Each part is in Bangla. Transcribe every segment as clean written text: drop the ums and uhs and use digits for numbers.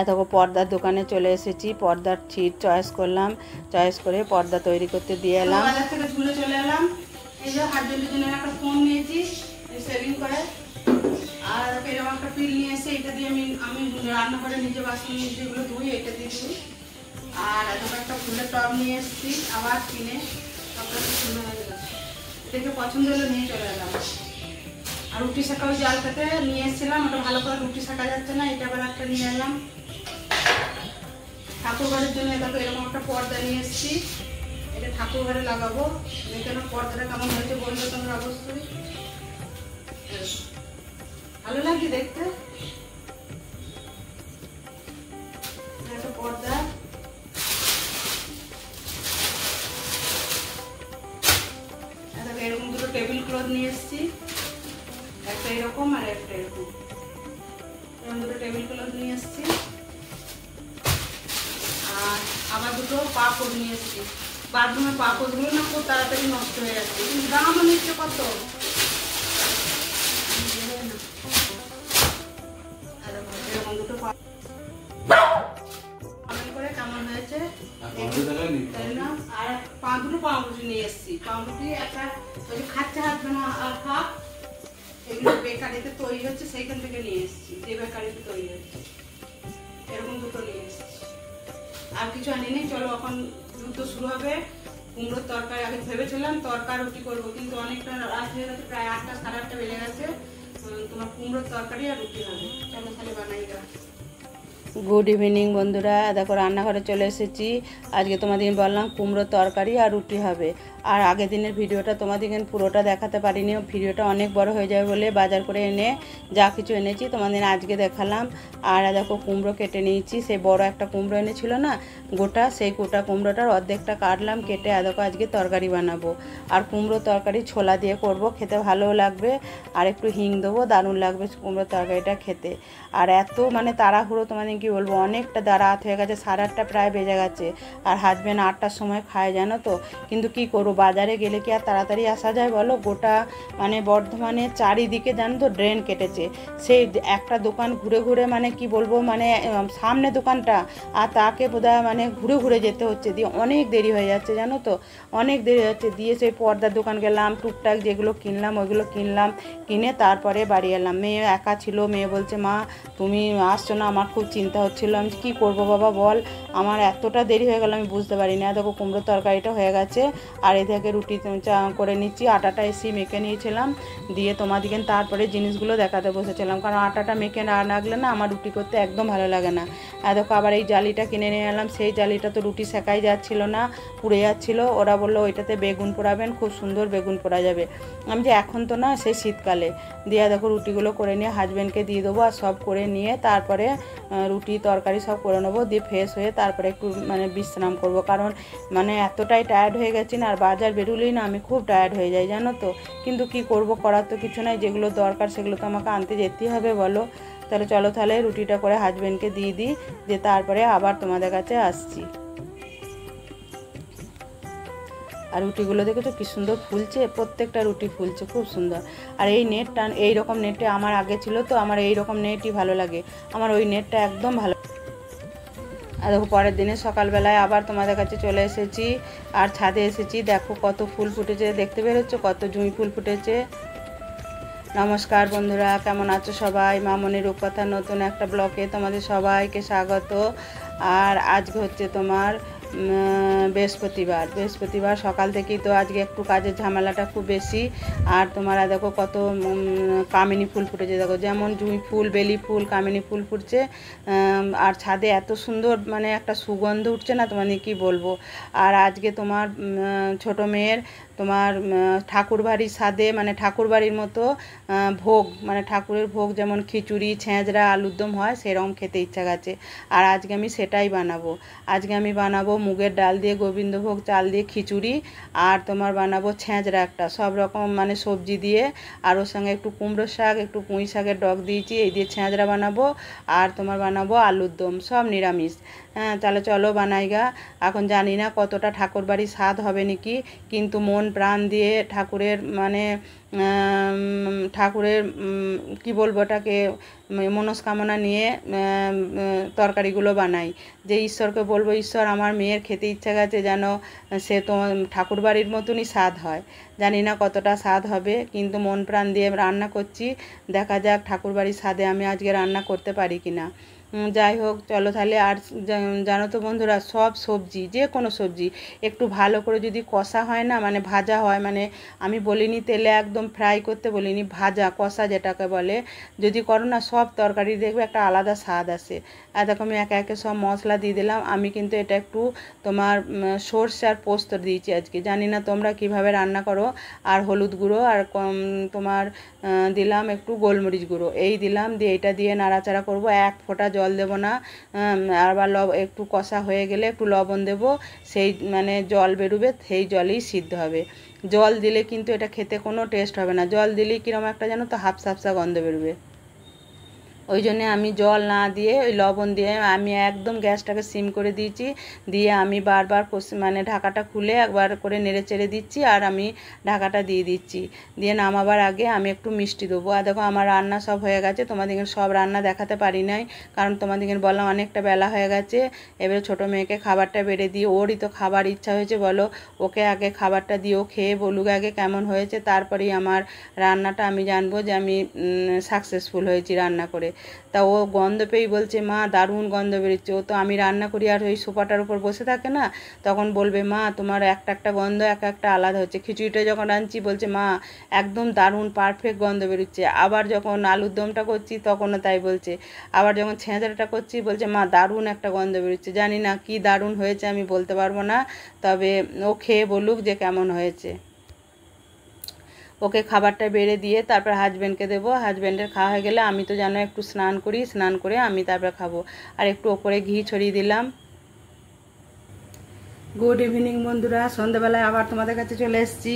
দেখো পর্দার দোকানে চলে এসেছি, পর্দার ছিট চয়েস করলাম, চয়েস করে পর্দা তৈরি করতে দিয়ে এলাম। বাজার থেকে ঝুলে চলে এলাম। এই যে হাজবেন্ডের জন্য একটা ফোন নিয়েছি সেভিং করে, আর এরকম একটা পিল নিয়ে এসে এটা দিয়ে আমি রান্না করে নিজে বাসন যেগুলো ধুই এটা দিয়ে ধুই। আর এরকম একটা ফুলের টব নিয়ে এসেছি আবার কিনে, সবটা সুন্দর হয়ে গেল, দেখে পছন্দ হলো নিয়ে চলে এলাম। আর রুটি শাঁকা ওই জালটাতে নিয়ে এসেছিলাম, ওটা ভালো করে রুটি শাঁকা যাচ্ছে না, এটা আবার একটা নিয়ে এলাম। ঠাকুর ঘরের জন্য দেখো এরকম একটা পর্দা নিয়ে এসেছি, এটা ঠাকুর ঘরে লাগাবো। দেখে পর্দাটা কেমন হয়েছে বলবে তোমরা অবশ্যই। ভালো লাগছে দেখতে একটা পর্দা। এরকম দুটো টেবিল ক্লথ নিয়ে এসেছি, একটা এরকম আর একটা এরকম, এরকম দুটো টেবিল ক্লথ নিয়ে এসেছি। আর আবার দুটো পাপড় নিয়ে এসেছি। বাথরুমের পাপড়গুলো না খুব তাড়াতাড়ি নষ্ট হয়ে যাচ্ছে, কিন্তু দামও নিচ্ছে কত। এরকম দুটো করে কেমন হয়েছে আর দুটো পাউরুটি নিয়ে এসেছি। পাউরুটি একটা খাচ্ছে হাত হাফ, এগুলো বেকারিতে তৈরি হচ্ছে সেইখান থেকে নিয়ে এসেছি, যে বেকারিতে তৈরি হচ্ছে। এরকম দুটো নিয়ে এসেছি, আর কিছু আনিনি। চলো এখন যুদ্ধ শুরু হবে। কুমড়োর তরকারি আগে ভেবেছিলাম তরকারি রুটি করবো, কিন্তু অনেকটা রাত হয়ে গেছে, প্রায় 8টা সাড়ে 8টা বেজে গেছে। তোমার কুমড়োর তরকারি আর রুটি হবে, চলো তাহলে বানাই দেওয়া। গুড ইভিনিং বন্ধুরা, দেখো রান্নাঘরে চলে এসেছি। আজকে তোমাদের বললাম কুমড়োর তরকারি আর রুটি হবে। আর আগের দিনের ভিডিওটা তোমাদের পুরোটা দেখাতে পারিনি, ভিডিওটা অনেক বড় হয়ে যাবে বলে বাজার করে এনে যা কিছু এনেছি তোমাদের আজকে দেখালাম। আর দেখো কুমড়ো কেটে নিয়েছি, সেই বড় একটা কুমড়ো এনেছিল না গোটা, সেই গোটা কুমড়োটার অর্ধেকটা কাটলাম কেটে। দেখো আজকে তরকারি বানাবো, আর কুমড়ো তরকারি ছোলা দিয়ে করব, খেতে ভালোও লাগবে। আর একটু হিং দেবো, দারুণ লাগবে কুমড়ো তরকারিটা খেতে। আর এত মানে তাড়াহুড়ো তোমাদের কি বলবো, অনেকটা রাত হয়ে গেছে, সাড়ে 8টা প্রায় বেজে গেছে। আর হাজবেন্ড 8টার সময় খায় জানো তো, কিন্তু কি করবো বাজারে গেলে কি আর তাড়াতাড়ি আসা যায় বলো। গোটা মানে বর্ধমানের চারিদিকে জানো তো ড্রেন কেটেছে, সেই একটা দোকান ঘুরে ঘুরে মানে কি বলবো, মানে সামনে দোকানটা আর তাকে বোধহয় মানে ঘুরে ঘুরে যেতে হচ্ছে, দিয়ে অনেক দেরি হয়ে যাচ্ছে জানো তো, অনেক দেরি হচ্ছে। দিয়ে সেই পর্দার দোকান গেলাম, টুকটাক যেগুলো কিনলাম ওইগুলো কিনলাম, কিনে তারপরে বাড়ি এলাম। মেয়ে একা ছিল, মেয়ে বলছে মা তুমি আসছো না, আমার খুব চিন্তা হচ্ছিল। আমি কী করবো বাবা বল, আমার এতটা দেরি হয়ে গেল আমি বুঝতে পারি না। দেখো কুমড়োর তরকারিটা হয়ে গেছে, আর এদিকে রুটি চা করে নিচ্ছি। আটাটা এসি মেখে নিয়েছিলাম, দিয়ে তোমাদিকে তারপরে জিনিসগুলো দেখাতে বসেছিলাম, কারণ আটাটা মেখে না রাখলে না আমার রুটি করতে একদম ভালো লাগে না। দেখো আবার এই জালিটা কিনে নিয়ে এলাম, সেই জালিটা তো রুটি সেকাই যাচ্ছিল না, পুড়ে যাচ্ছিলো। ওরা বললো ওইটাতে বেগুন পোড়াবেন, খুব সুন্দর বেগুন পোড়া যাবে। আমি যে এখন তো না, সেই শীতকালে। দিয়ে দেখো রুটিগুলো করে নিয়ে হাজব্যান্ডকে দিয়ে দেবো, আর সব করে নিয়ে তারপরে রুটি তরকারি সব করে নেবো, দিয়ে ফ্রেশ হয়ে তারপরে একটু মানে বিশ্রাম করব, কারণ মানে এতটাই টায়ার্ড হয়ে গেছি না। আর বাজার বেরোলেই না আমি খুব টায়ার্ড হয়ে যাই জানো তো, কিন্তু কি করব, করার তো কিছু নাই, যেগুলো দরকার সেগুলো তো আমাকে আনতে যেতেই হবে বলো। তাহলে চলো তাহলে রুটিটা করে হাজব্যান্ডকে দিয়ে দিই, দিয়ে তারপরে আবার তোমাদের কাছে আসছি। আর রুটিগুলো দেখেছো কি সুন্দর ফুলছে, প্রত্যেকটা রুটি ফুলছে খুব সুন্দর। আর এই নেটটা, এই রকম নেটে আমার আগে ছিল তো, আমার এই রকম নেটই ভালো লাগে, আমার ওই নেটটা একদম ভালো। আর দেখো পরের দিনে সকালবেলায় আবার তোমাদের কাছে চলে এসেছি, আর ছাদে এসেছি। দেখো কত ফুল ফুটেছে, দেখতে বেরোচ্ছে কত জুঁই ফুল ফুটেছে। নমস্কার বন্ধুরা, কেমন আছো সবাই? মামনির রূপকথার নতুন একটা ব্লগে তোমাদের সবাইকে স্বাগত। আর আজকে হচ্ছে তোমার বৃহস্পতিবার সকাল থেকেই তো আজকে একটু কাজের ঝামেলাটা খুব বেশি। আর তোমার দেখো কত কামিনী ফুল ফুটেছে, দেখো যেমন জুঁই ফুল, বেলি ফুল, কামিনী ফুল ফুটছে। আর ছাদে এত সুন্দর মানে একটা সুগন্ধ উঠছে না, তোমাদের কি বলবো। আর আজকে তোমার ছোট মেয়ের তোমার ঠাকুরবাড়ির ছাদে মানে ঠাকুরবাড়ির মতো ভোগ, মানে ঠাকুরের ভোগ যেমন খিচুড়ি, ছেঁচড়া, আলুর দম হয়, সেরকম খেতে ইচ্ছা গেছে। আর আজকে আমি সেটাই বানাবো। আজকে আমি বানাবো মুগের ডাল দিয়ে, গোবিন্দভোগ চাল দিয়ে খিচুড়ি, আর তোমার বানাবো ছেঁচড়া একটা, সব রকম মানে সবজি দিয়ে, আর ওর সঙ্গে একটু কুমড়ো শাক, একটু পুঁই শাকের ডগ দিয়েছি, এই দিয়ে ছেঁচড়া বানাবো। আর তোমার বানাবো আলুর দম, সব নিরামিষ। হ্যাঁ তাহলে চলো বানাই গা। এখন জানি না কতটা ঠাকুরবাড়ির স্বাদ হবে নাকি, কিন্তু মন মন প্রাণ দিয়ে ঠাকুরের মানে ঠাকুরের কি বলবো ওটাকে মনস্কামনা নিয়ে তরকারিগুলো বানাই, যে ঈশ্বরকে বলবো ঈশ্বর আমার মেয়ের খেতে ইচ্ছা গেছে যেন সে তো ঠাকুর বাড়ির মতনই স্বাদ হয়। জানি না কতটা স্বাদ হবে, কিন্তু মন প্রাণ দিয়ে রান্না করছি, দেখা যাক ঠাকুর বাড়ির স্বাদে আমি আজকে রান্না করতে পারি কি না। যাই হোক চলো তাহলে। আর জানো তো বন্ধুরা, সব সবজি যে কোনো সবজি একটু ভালো করে যদি কষা হয় না, মানে ভাজা হয়, মানে আমি বলিনি তেলে একদম ফ্রাই করতে বলিনি, ভাজা কষা যেটাকে বলে, যদি করো না সব তরকারি দেখবে একটা আলাদা স্বাদ আসে। আর দেখো আমি একে একে সব মশলা দিয়ে দিলাম। আমি কিন্তু এটা একটু তোমার সর্ষে আর পোস্ত দিয়েছি আজকে, জানি না তোমরা কিভাবে রান্না করো। আর হলুদ গুঁড়ো আর তোমার দিলাম একটু গোলমরিচ গুঁড়ো, এই দিলাম, দিয়ে এটা দিয়ে নাড়াচাড়া করব, এক ফোঁটা জল দেব না। আবার একটু কষা হয়ে গেলে একটু লবণ দেব, সেই মানে জল বেরোবে, সেই জলেই সিদ্ধ হবে। জল দিলে কিন্তু এটা খেতে কোনো টেস্ট হবে না, জল দিলেই কীরকম একটা জানো তো হাফসা হাফসা গন্ধ বেরোবে। ওই জন্যে আমি জল না দিয়ে ওই লবণ দিয়ে আমি একদম গ্যাসটাকে সিম করে দিয়েছি, দিয়ে আমি বারবার মানে ঢাকাটা খুলে একবার করে নেড়ে চেড়ে দিচ্ছি, আর আমি ঢাকাটা দিয়ে দিচ্ছি। দিয়ে নামাবার আগে আমি একটু মিষ্টি দেবো। আর দেখো আমার রান্না সব হয়ে গেছে, তোমাদেরকে সব রান্না দেখাতে পারি নাই, কারণ তোমাদেরকে বললাম অনেকটা বেলা হয়ে গেছে। এবারে ছোটো মেয়েকে খাবারটা বেড়ে দিয়ে, ওরই তো খাবার ইচ্ছা হয়েছে বলো, ওকে আগে খাবারটা দিও, খেয়ে বলুক আগে কেমন হয়েছে, তারপরেই আমার রান্নাটা আমি জানবো যে আমি সাকসেসফুল হয়েছি রান্না করে। তা ও গন্ধ পেয়েই বলছে মা দারুণ গন্ধ বেরোচ্ছে। ও তো আমি রান্না করি আর ওই সোফাটার উপর বসে থাকে না, তখন বলবে মা তোমার একটা একটা গন্ধ একটা আলাদা হচ্ছে। খিচুড়িটা যখন রাঁধছি বলছে মা একদম দারুণ পারফেক্ট গন্ধ বেরোচ্ছে। আবার যখন আলুর দমটা করছি তখনও তাই বলছে। আবার যখন ছেঁচড়াটা করছি বলছে মা দারুণ একটা গন্ধ বেরোচ্ছে। জানি না কি দারুণ হয়েছে আমি বলতে পারবো না, তবে ও খেয়ে বলুক যে কেমন হয়েছে। ওকে খাবারটা বেড়ে দিয়ে তারপর হাজব্যান্ডকে দেবো। হাজব্যান্ডের খাওয়া হয়ে গেলে আমি তো জানো একটু স্নান করি, স্নান করে আমি তারপর খাবো। আর একটু ওপরে ঘি ছড়িয়ে দিলাম। গুড ইভিনিং বন্ধুরা, সন্ধ্যাবেলায় আবার তোমাদের কাছে চলে এসেছি।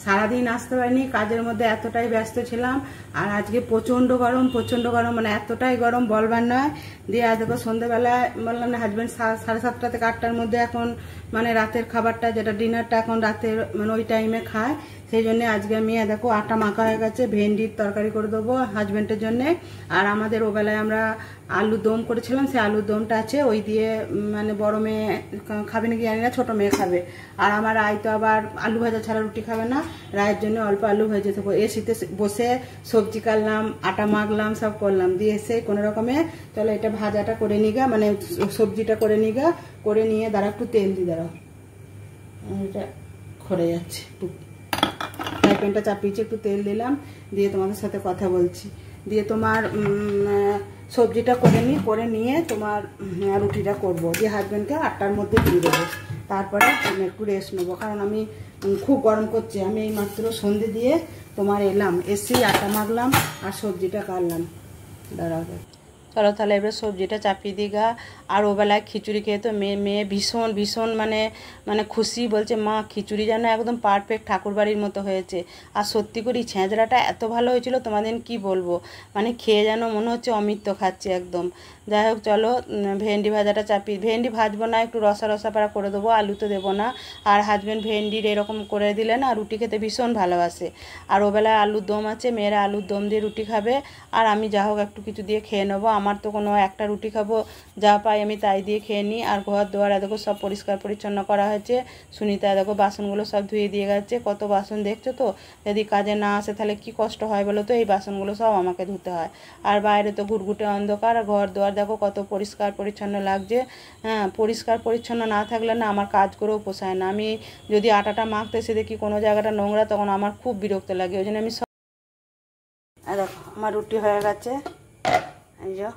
সারাদিন আসতে পারিনি, কাজের মধ্যে এতটাই ব্যস্ত ছিলাম। আর আজকে প্রচণ্ড গরম, মানে এতটাই গরম বলবার নয়। দিয়ে আজ দেখো সন্ধ্যাবেলায় বললাম না হাজব্যান্ড 7:30 থেকে 8টার মধ্যে এখন মানে রাতের খাবারটা যেটা ডিনারটা এখন রাতের মানে ওই টাইমে খায়, সেই জন্য আজকে আমি দেখো আটা মাখা হয়ে গেছে, ভেন্ডির তরকারি করে দেবো হাজব্যান্ডের জন্যে। আর আমাদের ওবেলায় আমরা আলুর দম করেছিলাম, সেই আলুর দমটা আছে, ওই দিয়ে মানে বড় মেয়ে খাবে নাকি জানি না, ছোটো মেয়ে খাবে। আর আমার রায় তো আবার আলু ভাজা ছাড়া রুটি খাবে না, রায়ের জন্য অল্প আলু ভেজে দেবো। এসিতে বসে সবজি কাটলাম, আটা মাখলাম, সব করলাম, দিয়ে এসে কোনো রকমে চলো এটা ভাজাটা করে নিগা, মানে সবজিটা করে নিগা, করে নিয়ে দাঁড়া একটু তেল দিয়ে দাঁড়াও, এটা খড়ে যাচ্ছে। ফ্রাই প্যানটা চাপিয়েছি, একটু তেল দিলাম, দিয়ে তোমাদের সাথে কথা বলছি। দিয়ে তোমার সবজিটা করে নিয়ে তোমার রুটিটা করবো, দিয়ে হাজব্যান্ডকে 8টার মধ্যে দিয়ে দেবো। তারপরে আমি একটু রেস্ট নেবো, কারণ আমি খুব গরম করছে। আমি এই মাত্র সন্ধে দিয়ে তোমার এলাম, এসেই আটা মাখলাম আর সবজিটা কাটলাম। দাঁড়াও চলো তাহলে এবার সবজিটা চাপিয়ে দিগা। আর ওবেলায় খিচুড়ি খেয়ে তো মেয়ে ভীষণ ভীষণ মানে খুশি, বলছে মা খিচুড়ি যেন একদম পারফেক্ট ঠাকুরবাড়ির মতো হয়েছে। আর সত্যি করি ছেঁচড়াটা এত ভালো হয়েছিল তোমাদের কি বলবো, মানে খেয়ে যেন মনে হচ্ছে অমৃত খাচ্ছে একদম। যাই হোক চলো ভেন্ডি ভাজাটা ভেন্ডি ভাজবো না, একটু রসা রসা পাড়া করে দেবো, আলু তো দেবো না। আর হাজব্যান্ড ভেন্ডির এরকম করে দিলে না রুটি খেতে ভীষণ ভালোবাসে। আর ওবেলায় আলুর দম আছে, মেয়েরা আলুর দম দিয়ে রুটি খাবে, আর আমি যা হোক একটু কিছু দিয়ে খেয়ে নেবো। আমার তো কোনো একটা রুটি খাবো, যা পাই আমি তাই দিয়ে খেয়ে নিই। আর ঘর দুয়ার দেখো সব পরিষ্কার পরিচ্ছন্ন করা হয়েছে। সুনিতা দেখো বাসনগুলো সব ধুয়ে দিয়ে গেছে, কত বাসন দেখছো তো, যদি কাজে না আসে তাহলে কি কষ্ট হয় বলো তো, এই বাসনগুলো সব আমাকে ধুতে হয়। আর বাইরে তো ঘুরঘুটে অন্ধকার, আর ঘর দুয়ার দেখো কত পরিষ্কার পরিচ্ছন্ন লাগছে। হ্যাঁ, পরিষ্কার পরিচ্ছন্ন না থাকলে না আমার কাজ করেও পোষায় না। আমি যদি আটাটা মাখতে এসে দেখি কোনো জায়গাটা নোংরা, তখন আমার খুব বিরক্ত লাগে। ওই জন্য আমি সব দেখো আমার রুটি হয়ে গেছে, এই যে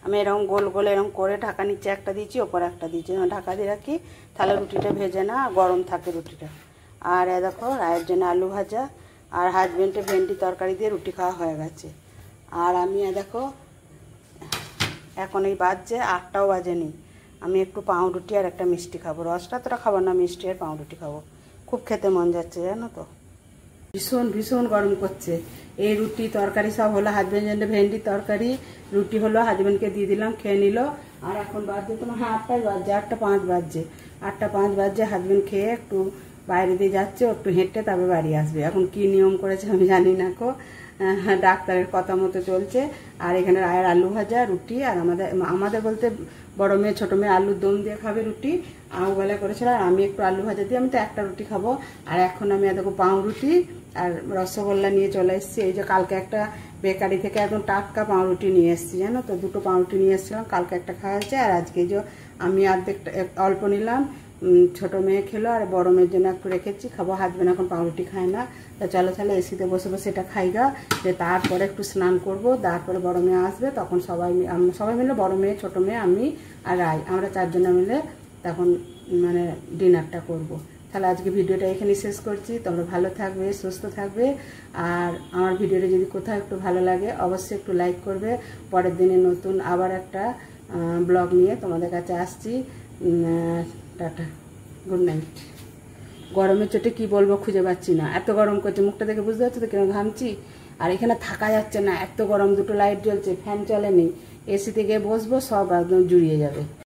আমি এরকম গোল গোল এরকম করে ঢাকা নিচে একটা দিয়েছি, ওপরে একটা দিয়েছি, ঢাকা দিয়ে রাখি, তাহলে রুটিটা ভেজে না গরম থাকে রুটিটা। আর দেখো রায়ের জন্য আলু ভাজা, আর হাজব্যান্ডে ভেন্ডি তরকারি দিয়ে রুটি খাওয়া হয়ে গেছে। আর আমি দেখো এখন এই বাজছে 8টাও বাজেনি, আমি একটু পাউরুটি আর একটা মিষ্টি খাবো। রসটা তোরা খাবো না, মিষ্টি আর পাউরুটি খাবো, খুব খেতে মন যাচ্ছে জানো তো। ভীষণ ভীষণ গরম করছে। এই রুটি তরকারি সব হলো, হাজব্যান্ডের ভেন্ডি তরকারি রুটি হলো, হাজব্যান্ডকে দিয়ে দিলাম, খেয়ে নিল। আর এখন বাজছে তোমার 8টাই বাজছে, 8টা 5 বাজছে, 8টা 5 বাজছে। হাজব্যান্ড খেয়ে একটু বাইরে দিয়ে যাচ্ছে, একটু হেঁটে তারপরে বাড়ি আসবে। এখন কি নিয়ম করেছে আমি জানি না কো, ডাক্তারের কথা মতো চলছে। আর এখানে রায়ের আলু ভাজা, রুটি, আর আমাদের বলতে বড় মেয়ে ছোট মেয়ে আলুর দম দিয়ে খাবে রুটি, বেলা করেছিল। আর আমি একটু আলু ভাজা দিয়ে, আমি তো একটা রুটি খাবো। আর এখন আমি দেখো পাউরুটি আর রসগোল্লা নিয়ে চলে এসেছি। এই যে কালকে একটা বেকারি থেকে একদম টাটকা পাউরুটি নিয়ে এসেছি, জানো তো, 2টো পাউরুটি নিয়ে এসেছিলাম, কালকে একটা খাওয়া হয়েছে। আর আজকে যে আমি অর্ধেকটা অল্প নিলাম, ছোট মেয়ে খেলো, আর বড় মেয়ের জন্য একটু রেখেছি, খাবো। হাজবেন্ড এখন পাউরুটি খায় না, তা চলো তাহলে এসিতে বসে বসে এটা খাইগা, যে তারপরে একটু স্নান করব, তারপরে বড় মেয়ে আসবে, তখন সবাই মিলে, বড় মেয়ে ছোট মেয়ে আমি আর রাই, আমরা 4 জনে মিলে তখন মানে ডিনারটা করব। তাহলে আজকে ভিডিওটা এখানে শেষ করছি। তোমরা ভালো থাকবে, সুস্থ থাকবে। আর আমার ভিডিওটা যদি কোথাও একটু ভালো লাগে অবশ্যই একটু লাইক করবে। পরের দিনে নতুন আবার একটা ব্লগ নিয়ে তোমাদের কাছে আসছি। Tata, good night. গরমের চোটে কি বলবো খুঁজে পাচ্ছি না, এত গরম করছে, মুখটা দেখে বুঝতে পারছো তো কেন ঘামছি। আর এখানে থাকা যাচ্ছে না, এত গরম, 2টো লাইট জ্বলছে, ফ্যান চলেনি, এসিতে গিয়ে বসবো, সব একদম জুড়িয়ে যাবে।